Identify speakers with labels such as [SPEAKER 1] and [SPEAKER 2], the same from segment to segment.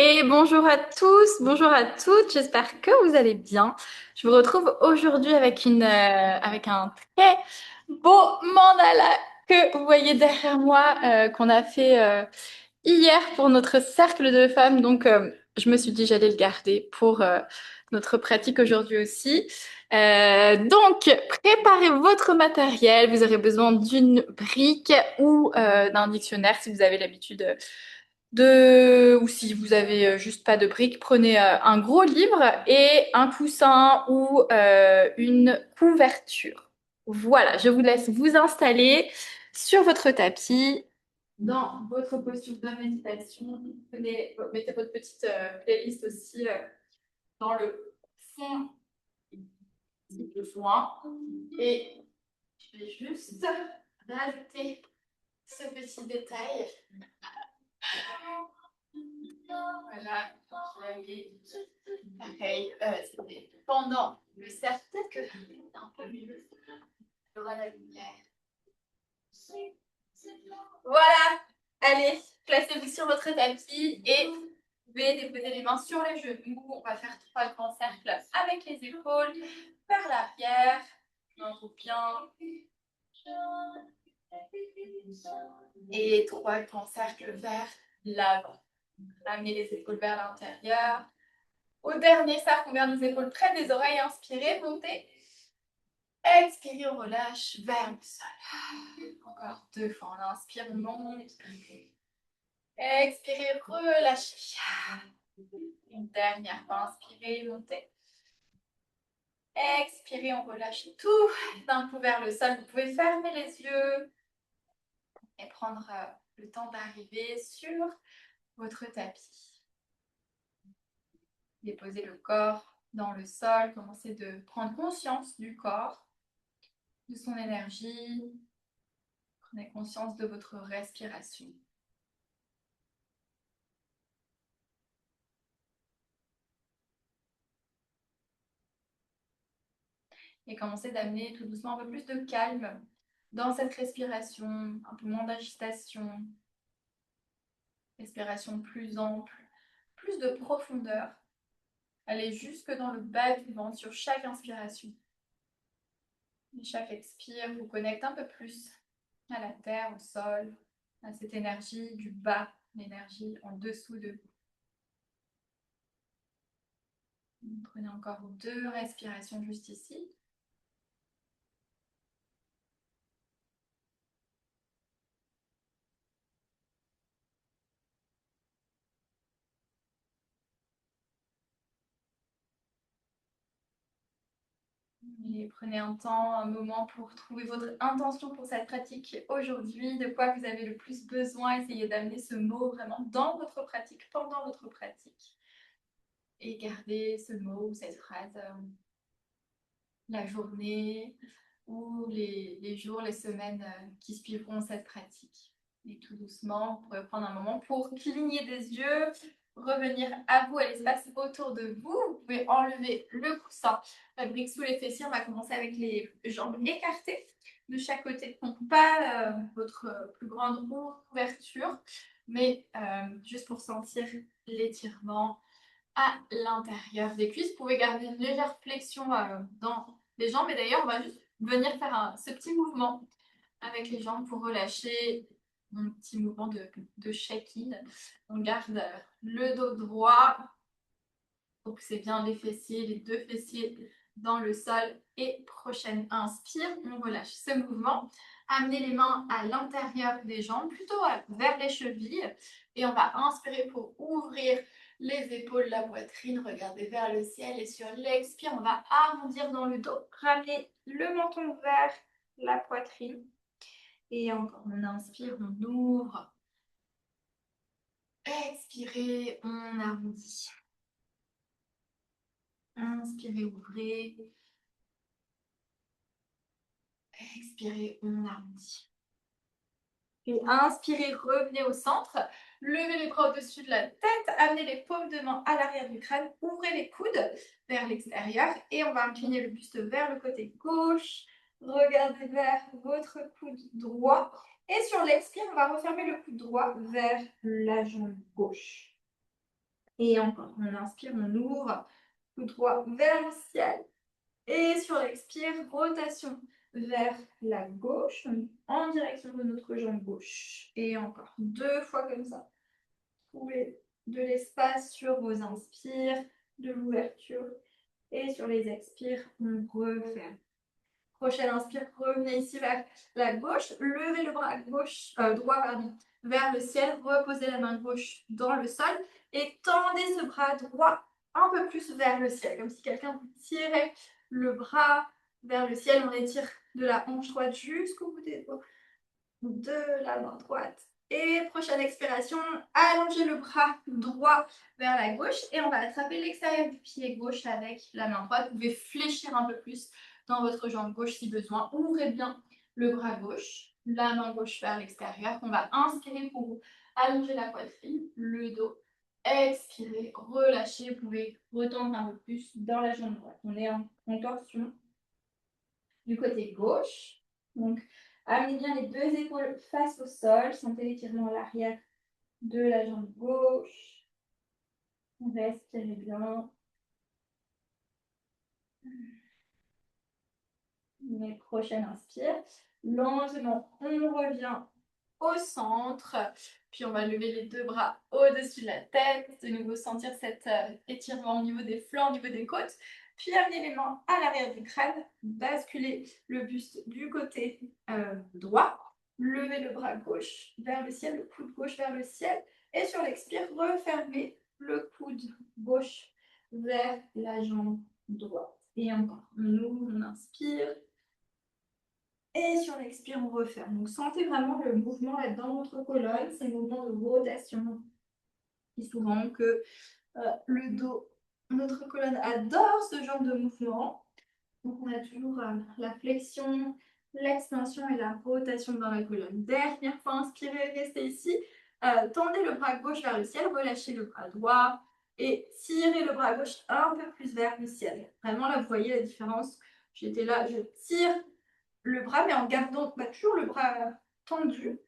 [SPEAKER 1] Et bonjour à tous, bonjour à toutes, j'espère que vous allez bien. Je vous retrouve aujourd'hui avec avec un très beau mandala que vous voyez derrière moi, qu'on a fait hier pour notre cercle de femmes. Donc, je me suis dit j'allais le garder pour notre pratique aujourd'hui aussi. Donc, préparez votre matériel. Vous aurez besoin d'une brique ou d'un dictionnaire si vous avez l'habitude ou si vous avez juste pas de briques, prenez un gros livre et un coussin ou une couverture. Voilà, je vous laisse vous installer sur votre tapis dans votre posture de méditation. Mettez votre petite playlist aussi dans le fond si besoin. Et je vais juste rajouter ce petit détail. Voilà, je l'ai pareil, c'était pendant le cercle. Peut-être que c'est un peu mieux. Il y aura la lumière. Voilà, allez, placez-vous sur votre tapis et vous pouvez déposer les mains sur les genoux. On va faire 3 grands cercles avec les épaules vers l'arrière. On trouve bien. Et 3 grands cercles vers l'avant. Ramenez les épaules vers l'intérieur. Au dernier cercle, on garde les épaules près des oreilles. Inspirez, montez. Expirez, on relâche vers le sol. Encore 2 fois. On inspire, on monte. Expirez, relâchez. Une dernière fois. Inspirez, montez. Expirez, on relâche tout d'un coup vers le sol. Vous pouvez fermer les yeux et prendre le temps d'arriver sur votre tapis. Déposez le corps dans le sol. Commencez de prendre conscience du corps, de son énergie. Prenez conscience de votre respiration. Et commencez d'amener tout doucement un peu plus de calme dans cette respiration, un peu moins d'agitation, respiration plus ample, plus de profondeur. Allez jusque dans le bas du ventre sur chaque inspiration. Et chaque expire vous connecte un peu plus à la terre, au sol, à cette énergie du bas, l'énergie en dessous de vous. Prenez encore 2 respirations juste ici. Et prenez un temps, un moment pour trouver votre intention pour cette pratique aujourd'hui, de quoi vous avez le plus besoin. Essayez d'amener ce mot vraiment dans votre pratique, pendant votre pratique. Et gardez ce mot ou cette phrase la journée ou les jours, les semaines qui suivront cette pratique. Et tout doucement, vous pourrez prendre un moment pour cligner des yeux, revenir à vous, à l'espace autour de vous. Vous pouvez enlever le coussin, la brique sous les fessiers. On va commencer avec les jambes écartées de chaque côté. Donc pas votre plus grande ouverture, mais juste pour sentir l'étirement à l'intérieur des cuisses. Vous pouvez garder une légère flexion dans les jambes. Et d'ailleurs, on va juste venir faire ce petit mouvement avec les jambes pour relâcher un petit mouvement de shake-in. On garde le dos droit. Donc c'est bien les fessiers, les 2 fessiers dans le sol. Et prochaine inspire, on relâche ce mouvement. Amenez les mains à l'intérieur des jambes, plutôt vers les chevilles. Et on va inspirer pour ouvrir les épaules, la poitrine. Regardez vers le ciel. Et sur l'expire, on va arrondir dans le dos. Ramener le menton vers la poitrine. Et encore, on inspire, on ouvre. Expirez, on arrondit. Inspirez, ouvrez. Expirez, on arrondit. Et inspirez, revenez au centre. Levez les bras au-dessus de la tête. Amenez les paumes de main à l'arrière du crâne. Ouvrez les coudes vers l'extérieur. Et on va incliner le buste vers le côté gauche. Regardez vers votre coude droit. Et sur l'expire, on va refermer le coude droit vers la jambe gauche. Et encore, on inspire, on ouvre, coude droit vers le ciel. Et sur l'expire, rotation vers la gauche, en direction de notre jambe gauche. Et encore 2 fois comme ça. Trouvez de l'espace sur vos inspires, de l'ouverture. Et sur les expires, on referme. Prochaine inspire, revenez ici vers la gauche. Levez le bras gauche, droit pardon, vers le ciel. Reposez la main gauche dans le sol. Et tendez ce bras droit un peu plus vers le ciel. Comme si quelqu'un vous tirait le bras vers le ciel. On étire de la hanche droite jusqu'au bout des doigts de la main droite. Et prochaine expiration, allongez le bras droit vers la gauche et on va attraper l'extérieur du pied gauche avec la main droite. Vous pouvez fléchir un peu plus dans votre jambe gauche si besoin. Ouvrez bien le bras gauche, la main gauche vers l'extérieur. On va inspirer pour vous allonger la poitrine, le dos. Expirez, relâchez. Vous pouvez retendre un peu plus dans la jambe droite. On est en torsion du côté gauche. Donc, amenez bien les 2 épaules face au sol. Sentez l'étirement à l'arrière de la jambe gauche. Respirez bien. Les prochaines inspire. Lentement, on revient au centre. Puis on va lever les 2 bras au-dessus de la tête. De nouveau sentir cet étirement au niveau des flancs, au niveau des côtes. Puis amenez les mains à l'arrière du crâne. Basculez le buste du côté droit. Levez le bras gauche vers le ciel, le coude gauche vers le ciel. Et sur l'expire, refermez le coude gauche vers la jambe droite. Et encore, on ouvre, on inspire. Et sur l'expire, on referme. Donc, sentez vraiment le mouvement là dans votre colonne, ces mouvements de rotation. Et souvent que le dos, notre colonne adore ce genre de mouvement. Donc, on a toujours la flexion, l'extension et la rotation dans la colonne. Dernière fois, inspirez, restez ici. Tendez le bras gauche vers le ciel, relâchez le bras droit et tirez le bras gauche un peu plus vers le ciel. Vraiment, là, vous voyez la différence. J'étais là, je tire le bras, mais en gardant toujours le bras tendu.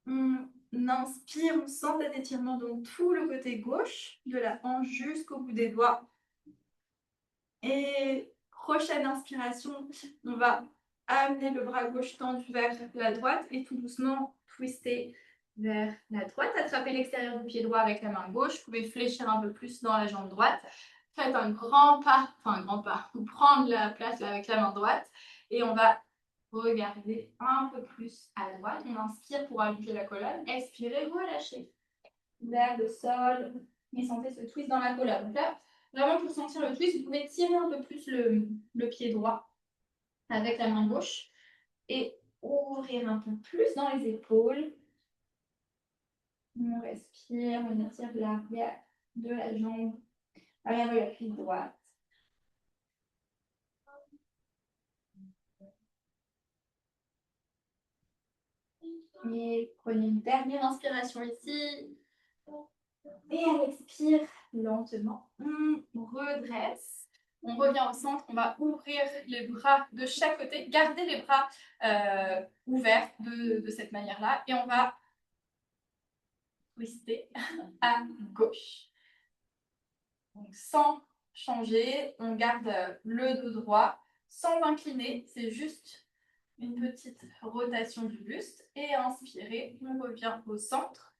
[SPEAKER 1] On inspire, on sent cet étirement dans tout le côté gauche, de la hanche jusqu'au bout des doigts. Et prochaine inspiration, on va amener le bras gauche tendu vers la droite et tout doucement twister vers la droite. Attrapez l'extérieur du pied droit avec la main gauche. Vous pouvez fléchir un peu plus dans la jambe droite. Faites un grand pas, ou prendre la place là, avec la main droite. Et on va regarder un peu plus à droite. On inspire pour allonger la colonne. Expirez, relâchez vers le sol. Et sentez ce twist dans la colonne. Donc là, vraiment pour sentir le twist, vous pouvez tirer un peu plus le pied droit avec la main gauche et ouvrir un peu plus dans les épaules. On respire, on étire l'arrière de la jambe, arrière de la cuisse droite. Et prenez une dernière inspiration ici. Et à l'expire, lentement, on redresse. On revient au centre, on va ouvrir les bras de chaque côté, garder les bras ouverts de cette manière-là. Et on va twister à gauche. Donc, sans changer, on garde le dos droit, sans incliner, c'est juste une petite rotation du buste. Et inspirez, on revient au centre.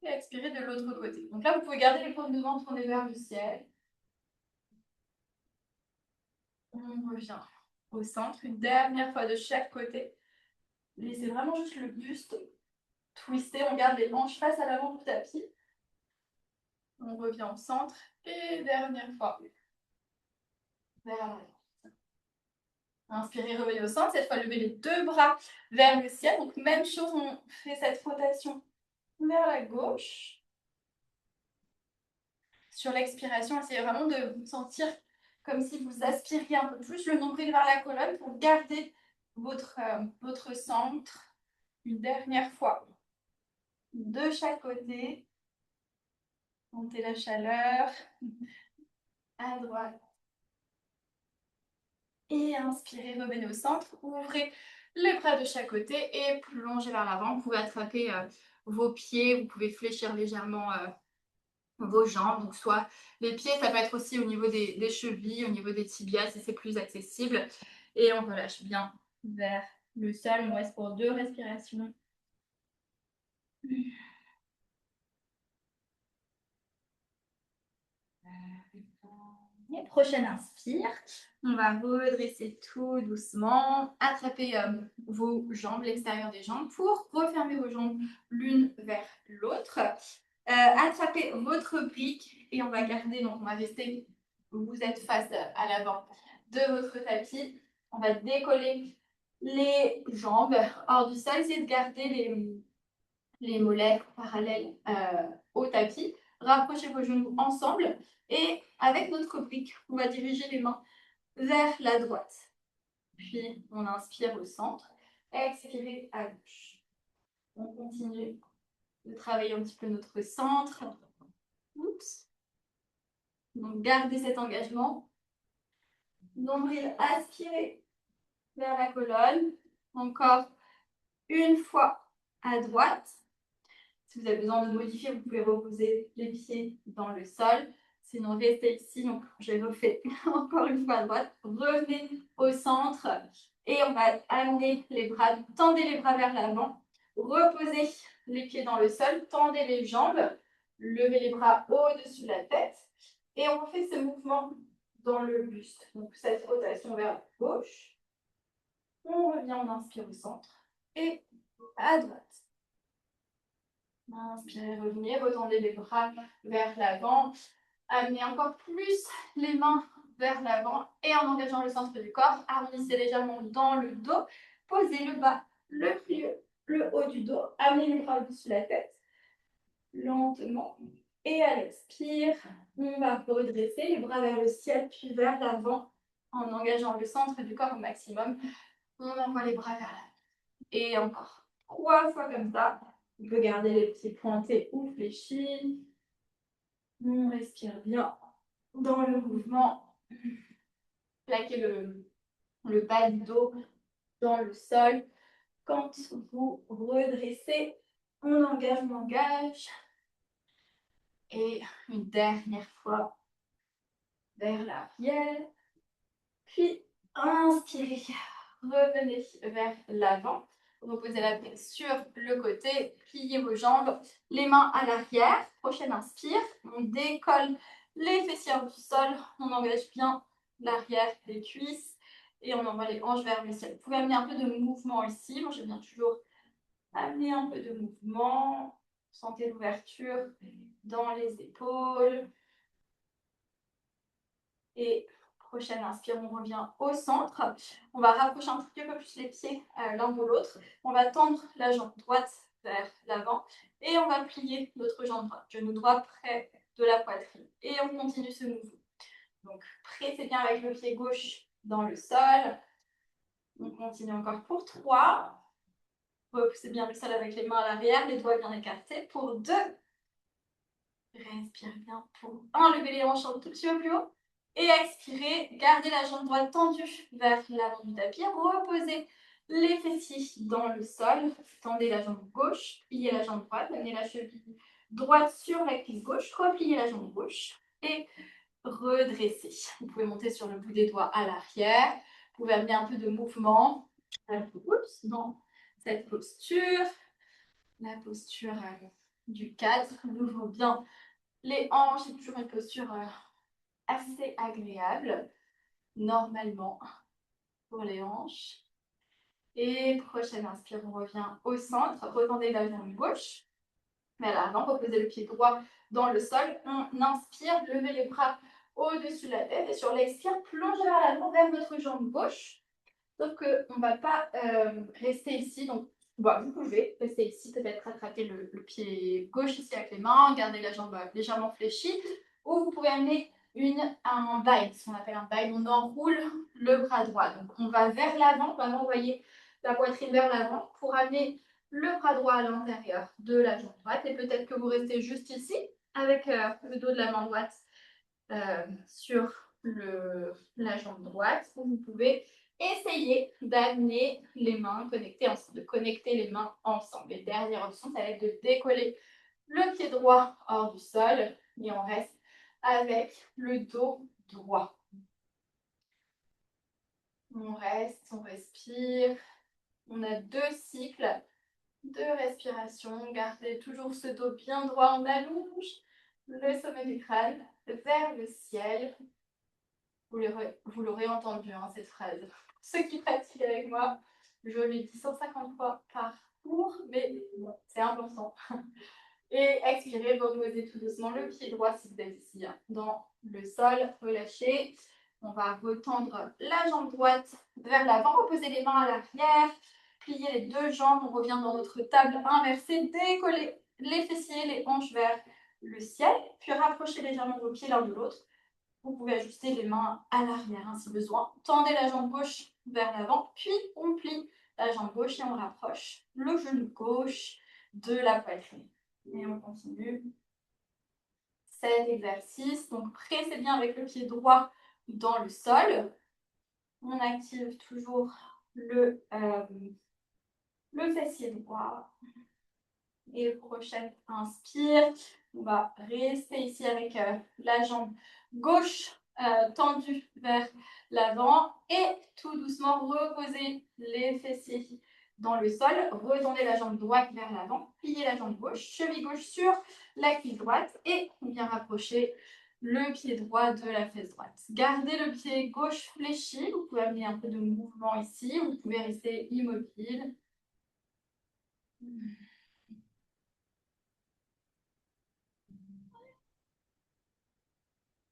[SPEAKER 1] Et expirez de l'autre côté. Donc là, vous pouvez garder les paumes devant tournées vers le ciel. On revient au centre, une dernière fois de chaque côté. Laissez vraiment juste le buste twister. On garde les hanches face à l'avant du tapis. On revient au centre. Et dernière fois. Vers l'avant. Inspirez, revenez au centre. Cette fois, levez les 2 bras vers le ciel. Donc, même chose, on fait cette rotation vers la gauche. Sur l'expiration, essayez vraiment de vous sentir comme si vous aspiriez un peu plus le nombril vers la colonne pour garder votre centre. Une dernière fois. De chaque côté. Montez la chaleur. À droite. Et inspirez, revenez au centre. Ouvrez les bras de chaque côté et plongez vers l'avant. Vous pouvez attraper vos pieds. Vous pouvez fléchir légèrement vos jambes. Donc, soit les pieds, ça peut être aussi au niveau des chevilles, au niveau des tibias, si c'est plus accessible. Et on relâche bien vers le sol. On reste pour 2 respirations. Et prochaine inspire, on va redresser tout doucement, attraper vos jambes, l'extérieur des jambes, pour refermer vos jambes l'une vers l'autre. Attrapez votre brique et on va garder, donc on va rester, vous êtes face à l'avant de votre tapis. On va décoller les jambes hors du sol, essayez de garder les mollets parallèles au tapis. Rapprochez vos genoux ensemble et avec notre brique, on va diriger les mains vers la droite. Puis on inspire au centre, expirez à gauche. On continue de travailler un petit peu notre centre. Oups. Donc gardez cet engagement. Nombril aspiré vers la colonne. Encore une fois à droite. Si vous avez besoin de modifier, vous pouvez reposer les pieds dans le sol. Sinon, restez ici. Donc, j'ai refait encore une fois à droite. Revenez au centre et on va amener les bras. Tendez les bras vers l'avant. Reposez les pieds dans le sol. Tendez les jambes. Levez les bras au-dessus de la tête. Et on fait ce mouvement dans le buste. Donc, cette rotation vers la gauche. On revient, on inspire au centre et à droite. Inspirez, revenez, retendez les bras vers l'avant. Amenez encore plus les mains vers l'avant et en engageant le centre du corps, arrondissez légèrement dans le dos. Posez le bas, le milieu, le haut du dos. Amenez les bras au-dessus de la tête. Lentement. Et à l'expire, on va redresser les bras vers le ciel, puis vers l'avant, en engageant le centre du corps au maximum. On envoie les bras vers l'avant. Et encore 3 fois comme ça. On peut garder les pieds pointés ou fléchis. On respire bien dans le mouvement. Plaquez le bas du dos dans le sol. Quand vous redressez, on engage. Et une dernière fois vers l'arrière. Puis inspirez. Revenez vers l'avant. Reposez la tête sur le côté. Pliez vos jambes. Les mains à l'arrière. Prochaine inspire. On décolle les fessiers du sol. On engage bien l'arrière des cuisses. Et on envoie les hanches vers le ciel. Vous pouvez amener un peu de mouvement ici. Moi, j'aime bien toujours amener un peu de mouvement. Sentez l'ouverture dans les épaules. Et prochaine inspire, on revient au centre. On va rapprocher un petit peu plus les pieds l'un de l'autre. On va tendre la jambe droite vers l'avant et on va plier notre jambe droite. Genou droit près de la poitrine. Et on continue ce mouvement. Donc, pressez bien avec le pied gauche dans le sol. On continue encore pour 3. Repoussez bien le sol avec les mains à l'arrière, les doigts bien écartés. Pour 2. Respire bien pour 1. Levez les hanches un tout petit peu plus haut. Et expirez, gardez la jambe droite tendue vers l'avant du tapis. Reposez les fessiers dans le sol. Tendez la jambe gauche, pliez la jambe droite, amenez la cheville droite sur la cuisse gauche, repliez la jambe gauche et redressez. Vous pouvez monter sur le bout des doigts à l'arrière. Vous pouvez amener un peu de mouvement dans cette posture. La posture du 4. On ouvre bien les hanches. C'est toujours une posture assez agréable, normalement, pour les hanches. Et prochaine inspire, on revient au centre. Retendez la jambe gauche vers l'avant. Reposez le pied droit dans le sol. On inspire, levez les bras au-dessus de la tête. Et sur l'expire, plongez vers l'avant, vers votre jambe gauche. Sauf qu'on ne va pas rester ici. Donc, vous pouvez rester ici, peut-être attraper le pied gauche ici avec les mains, garder la jambe légèrement fléchie. Ou vous pouvez amener un bind, ce qu'on appelle un bind. On enroule le bras droit. Donc, on va vers l'avant, on va envoyer la poitrine vers l'avant pour amener le bras droit à l'intérieur de la jambe droite. Et peut-être que vous restez juste ici avec le dos de la main droite sur la jambe droite. Ou vous pouvez essayez d'amener les mains connectées ensemble, de connecter les mains ensemble. Et dernière option, ça va être de décoller le pied droit hors du sol. Et on reste avec le dos droit. On reste, on respire. On a 2 cycles de respiration. Gardez toujours ce dos bien droit. On allonge le sommet du crâne vers le ciel. Vous l'aurez entendu, hein, cette phrase. Ceux qui pratiquent avec moi, je l'ai dit 150 fois par cours, mais bon, c'est important. Et expirez, reposez tout doucement le pied droit si vous êtes ici, hein, dans le sol. Relâchez. On va retendre la jambe droite vers l'avant. Reposez les mains à l'arrière. Pliez les 2 jambes. On revient dans notre table inversée. Décollez les fessiers, les hanches vers le ciel. Puis rapprochez légèrement vos pieds l'un de l'autre. Vous pouvez ajuster les mains à l'arrière, hein, si besoin. Tendez la jambe gauche vers l'avant. Puis on plie la jambe gauche et on rapproche le genou gauche de la poitrine. Et on continue cet exercice. Donc, pressez bien avec le pied droit dans le sol. On active toujours le fessier droit. Et prochaine inspire. On va rester ici avec la jambe gauche tendue vers l'avant. Et tout doucement, reposer les fessiers dans le sol. Retendez la jambe droite vers l'avant. Pliez la jambe gauche, cheville gauche sur la cuisse droite. Et on vient rapprocher le pied droit de la fesse droite. Gardez le pied gauche fléchi. Vous pouvez amener un peu de mouvement ici. Vous pouvez rester immobile.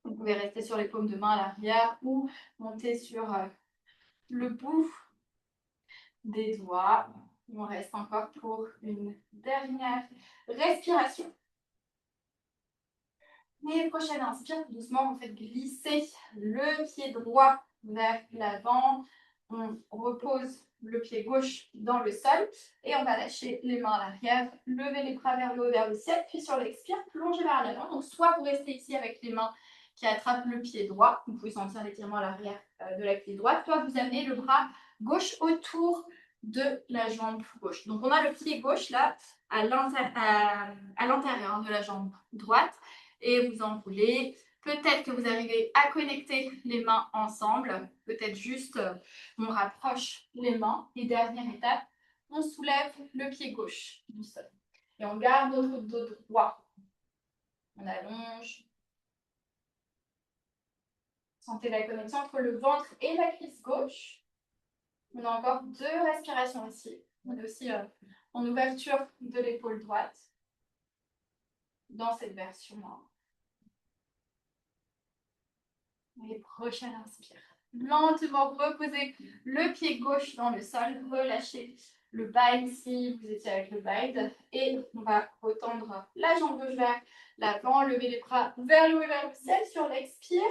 [SPEAKER 1] Vous pouvez rester sur les paumes de main à l'arrière ou monter sur le bout des doigts. On reste encore pour une dernière respiration. Et prochaine inspire, tout doucement, vous faites glisser le pied droit vers l'avant. On repose le pied gauche dans le sol et on va lâcher les mains à l'arrière, lever les bras vers le haut, vers le ciel, puis sur l'expire, plongez vers l'avant. Donc soit vous restez ici avec les mains qui attrapent le pied droit, vous pouvez sentir l'étirement à l'arrière de la cuisse droite, soit vous amenez le bras gauche autour de la jambe gauche. Donc on a le pied gauche là à l'intérieur de la jambe droite et vous enroulez. Peut-être que vous arrivez à connecter les mains ensemble. Peut-être juste, on rapproche les mains. Et dernière étape, on soulève le pied gauche du sol. Et on garde notre dos droit. On allonge. Sentez la connexion entre le ventre et la cuisse gauche. On a encore 2 respirations ici. On est aussi en ouverture de l'épaule droite dans cette version-là. Et prochaine inspire. Lentement, reposez le pied gauche dans le sol. Relâchez le bind si vous étiez avec le bind. Et on va retendre la jambe gauche vers l'avant. Lever les bras vers le haut et vers le ciel. Sur l'expire,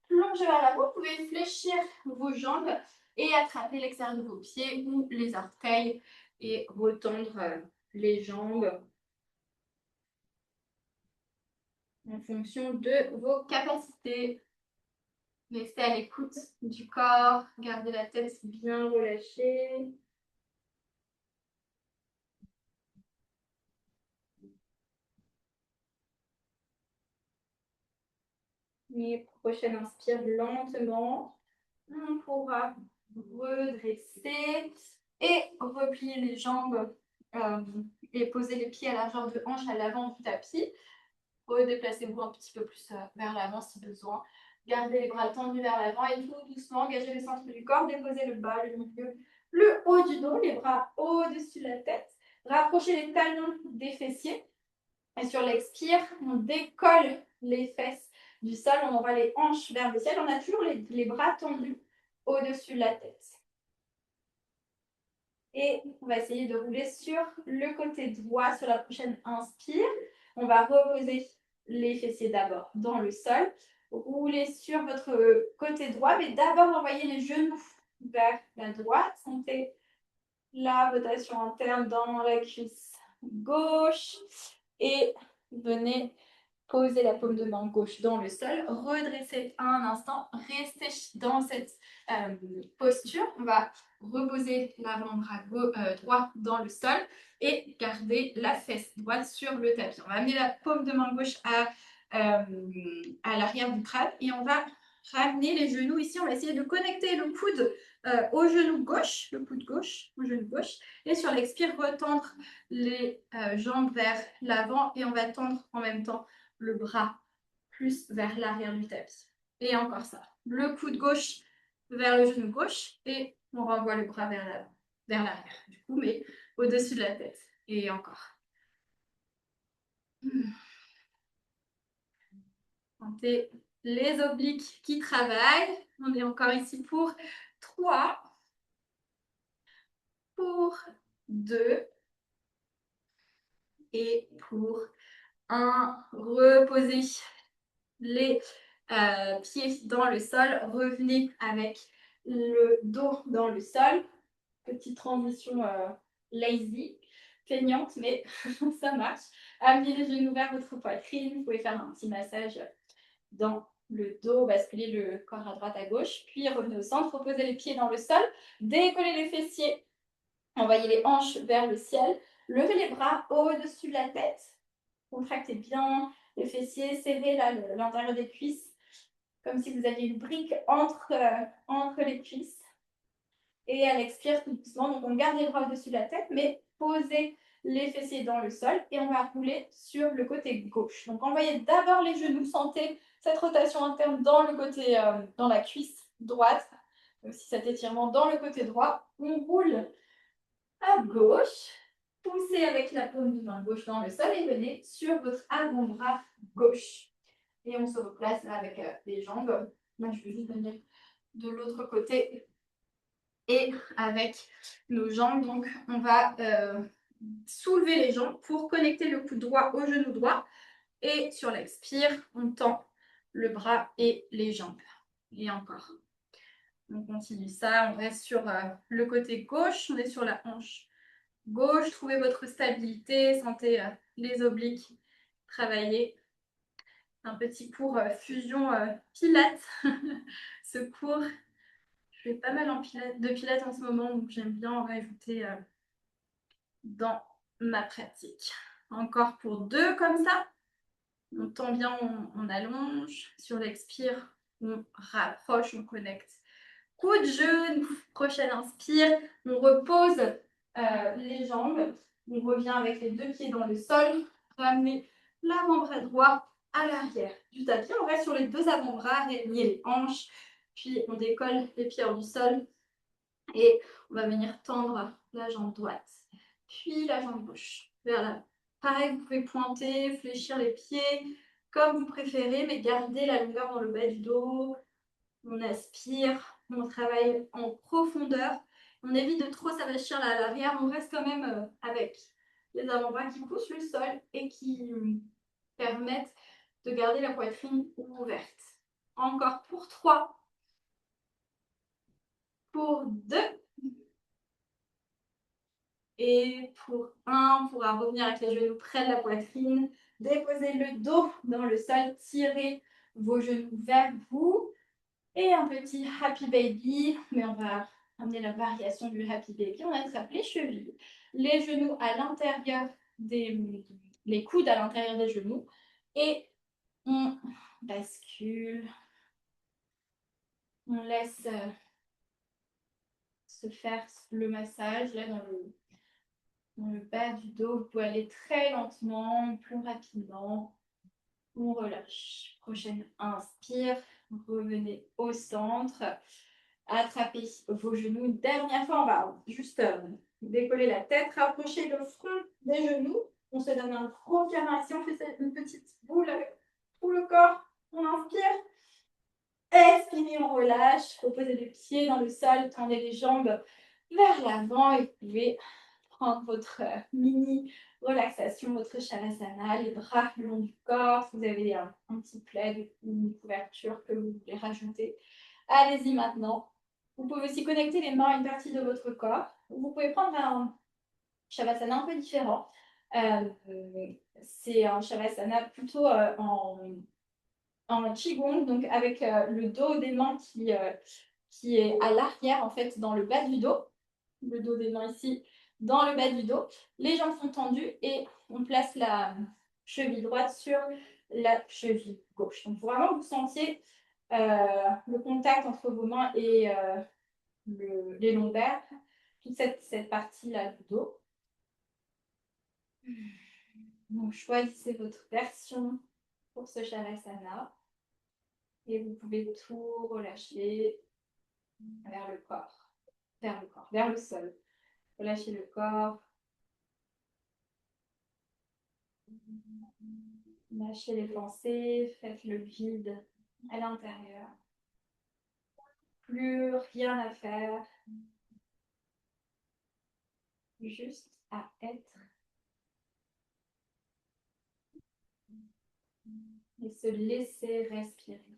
[SPEAKER 1] plongez vers l'avant. Vous pouvez fléchir vos jambes et attraper l'extérieur de vos pieds ou les orteils et retendre les jambes en fonction de vos capacités. Restez à l'écoute du corps, gardez la tête bien relâchée. Et prochaine inspire lentement. On pourra redresser et replier les jambes et poser les pieds à largeur de hanche à l'avant du tapis. Redéplacez-vous un petit peu plus vers l'avant si besoin. Gardez les bras tendus vers l'avant et tout doucement, engagez le centre du corps, déposez le bas, le milieu, le haut du dos, les bras au-dessus de la tête. Rapprochez les talons des fessiers. Et sur l'expire, on décolle les fesses du sol, on envoie les hanches vers le ciel. On a toujours les bras tendus au-dessus de la tête. Et on va essayer de rouler sur le côté droit sur la prochaine inspire. On va reposer les fessiers d'abord dans le sol. Roulez sur votre côté droit, mais d'abord envoyez les genoux vers la droite. Sentez la rotation interne dans la cuisse gauche. Et venez poser la paume de main gauche dans le sol. Redressez un instant. Restez dans cette posture. On va reposer l'avant-bras droit dans le sol et garder la fesse droite sur le tapis. On va amener la paume de main gauche à à l'arrière du crâne. Et on va ramener les genoux ici. On va essayer de connecter le coude au genou gauche, le coude gauche au genou gauche. Et sur l'expire, retendre les jambes vers l'avant. Et on va tendre en même temps le bras plus vers l'arrière du tapis. Et encore ça. Le coude gauche vers le genou gauche. Et on renvoie le bras vers l'avant, vers l'arrière. Du coup, mais au-dessus de la tête. Et encore. Sentez les obliques qui travaillent. On est encore ici pour 3, pour 2 et pour 1. Reposez les pieds dans le sol. Revenez avec le dos dans le sol. Petite transition lazy, feignante, mais ça marche. Amenez les genoux vers votre poitrine. Vous pouvez faire un petit massage dans le dos, basculer le corps à droite, à gauche, puis revenez au centre, reposez les pieds dans le sol, décollez les fessiers, envoyez les hanches vers le ciel, levez les bras au-dessus de la tête, contractez bien les fessiers, serrez l'intérieur des cuisses, comme si vous aviez une brique entre les cuisses. Et à l'expire, tout doucement, donc on garde les bras au-dessus de la tête, mais posez les fessiers dans le sol et on va rouler sur le côté gauche. Donc envoyez d'abord les genoux, sentez cette rotation interne dans le côté, dans la cuisse droite, aussi cet étirement dans le côté droit. On roule à gauche, poussez avec la paume de main gauche dans le sol et venez sur votre avant-bras gauche. Et on se replace là avec les jambes. Moi, je vais juste venir de l'autre côté et avec nos jambes. Donc, on va soulever les jambes pour connecter le coude droit au genou droit. Et sur l'expire, on tend le bras et les jambes. Et encore. On continue ça. On reste sur le côté gauche. On est sur la hanche gauche. Trouvez votre stabilité. Sentez les obliques travailler. Un petit cours fusion pilates. Ce cours, je fais pas mal de pilates en ce moment, donc j'aime bien en rajouter dans ma pratique. Encore pour 2 comme ça. On tend bien, on allonge. Sur l'expire, on rapproche, on connecte. Coude, genou. Prochaine inspire. On repose les jambes. On revient avec les 2 pieds dans le sol. Ramenez l'avant-bras droit à l'arrière du tapis. On reste sur les 2 avant-bras, réunir les hanches. Puis on décolle les pieds hors du sol. Et on va venir tendre la jambe droite. Puis la jambe gauche vers l'avant. Pareil, vous pouvez pointer, fléchir les pieds comme vous préférez, mais gardez la longueur dans le bas du dos. On aspire, on travaille en profondeur. On évite de trop s'avachir à l'arrière. On reste quand même avec les avant-bras qui poussent le sol et qui permettent de garder la poitrine ouverte. Encore pour 3, pour 2. Et pour 1, on pourra revenir avec les genoux près de la poitrine. Déposez le dos dans le sol. Tirez vos genoux vers vous. Et un petit happy baby. Mais on va amener la variation du happy baby. On attrape les chevilles. Les genoux à l'intérieur les coudes à l'intérieur des genoux. Et on bascule. On laisse se faire le massage là dans le bas du dos. Vous pouvez aller très lentement, plus rapidement. On relâche. Prochaine inspire. Revenez au centre. Attrapez vos genoux. Une dernière fois, on va juste décoller la tête, rapprocher le front des genoux. On se donne un gros câlin. Si on fait une petite boule avec tout le corps, on inspire. Expirez, on relâche. Reposez les pieds dans le sol. Tendez les jambes vers l'avant et vous pouvez prendre votre mini relaxation, votre shavasana, les bras le long du corps. Si vous avez un petit plaid ou une couverture que vous voulez rajouter, allez-y maintenant. Vous pouvez aussi connecter les mains à une partie de votre corps. Vous pouvez prendre un shavasana un peu différent. C'est un shavasana plutôt en qigong, donc avec le dos des mains qui est à l'arrière, en fait, dans le bas du dos. Le dos des mains ici, dans le bas du dos. Les jambes sont tendues et on place la cheville droite sur la cheville gauche. Donc, vraiment, vous sentiez le contact entre vos mains et les lombaires, toute cette partie-là du dos. Donc, choisissez votre version pour ce Shavasana et vous pouvez tout relâcher vers le corps, vers le sol. Relâchez le corps, lâchez les pensées, faites le vide à l'intérieur. Plus rien à faire, juste à être et se laisser respirer.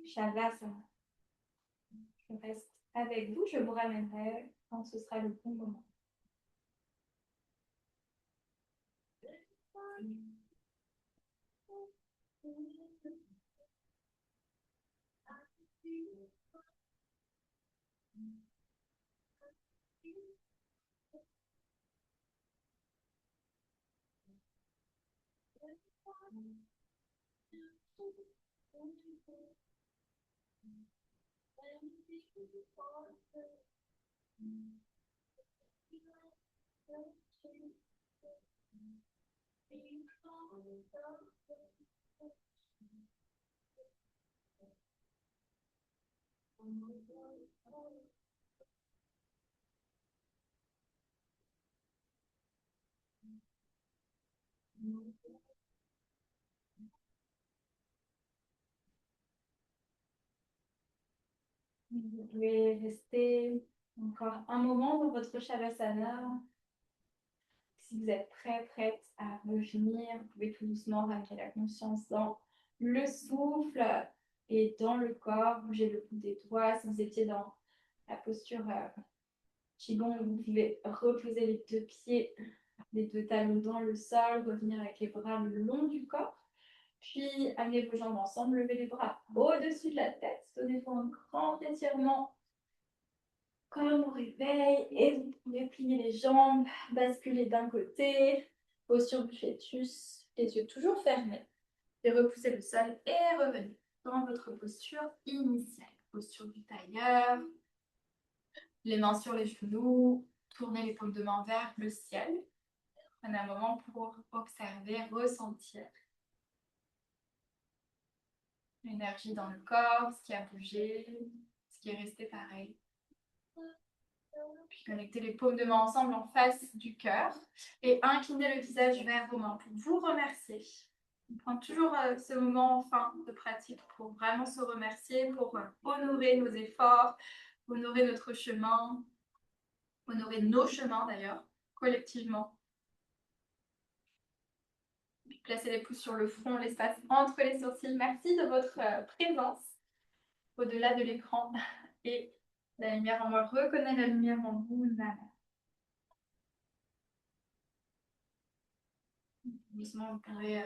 [SPEAKER 1] Shavasana. Je reste avec vous, je vous ramènerai quand ce sera le bon moment. Vous pouvez rester encore un moment dans votre Shavasana. Si vous êtes prête à revenir, vous pouvez tout doucement ramener la conscience dans le souffle et dans le corps. Bougez le bout des doigts. Si vous étiez dans la posture Qigong, vous pouvez reposer les deux pieds, les deux talons dans le sol, revenir avec les bras le long du corps. Puis, amenez vos jambes ensemble, levez les bras au-dessus de la tête, donnez-vous un grand étirement comme au réveil et vous pouvez plier les jambes, basculer d'un côté, posture du fœtus, les yeux toujours fermés et repousser le sol et revenir dans votre posture initiale. Posture du tailleur, les mains sur les genoux, tournez les paumes de main vers le ciel. Prenez un moment pour observer, ressentir l'énergie dans le corps, ce qui a bougé, ce qui est resté pareil. Puis connectez les paumes de main ensemble en face du cœur et inclinez le visage vers vos mains pour vous remercier. On prend toujours ce moment en fin de pratique pour vraiment se remercier, pour honorer nos efforts, honorer notre chemin, honorer nos chemins d'ailleurs, collectivement. Puis placez les pouces sur le front, l'espace entre les sourcils. Merci de votre présence au-delà de l'écran et la lumière en moi reconnaît la lumière en vous. Doucement, vous pourrez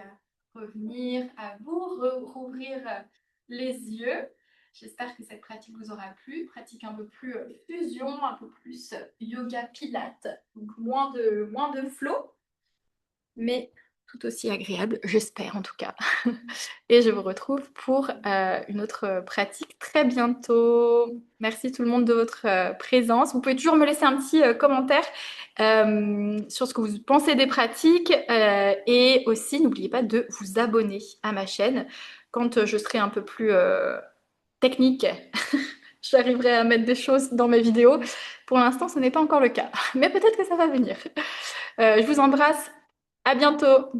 [SPEAKER 1] revenir à vous, rouvrir les yeux. J'espère que cette pratique vous aura plu. Pratique un peu plus fusion, un peu plus yoga pilate, donc moins de flow, mais tout aussi agréable, j'espère en tout cas. Et je vous retrouve pour une autre pratique très bientôt. Merci tout le monde de votre présence. Vous pouvez toujours me laisser un petit commentaire sur ce que vous pensez des pratiques et aussi n'oubliez pas de vous abonner à ma chaîne quand je serai un peu plus technique. J'arriverai à mettre des choses dans mes vidéos. Pour l'instant, ce n'est pas encore le cas, mais peut-être que ça va venir. Je vous embrasse. À bientôt.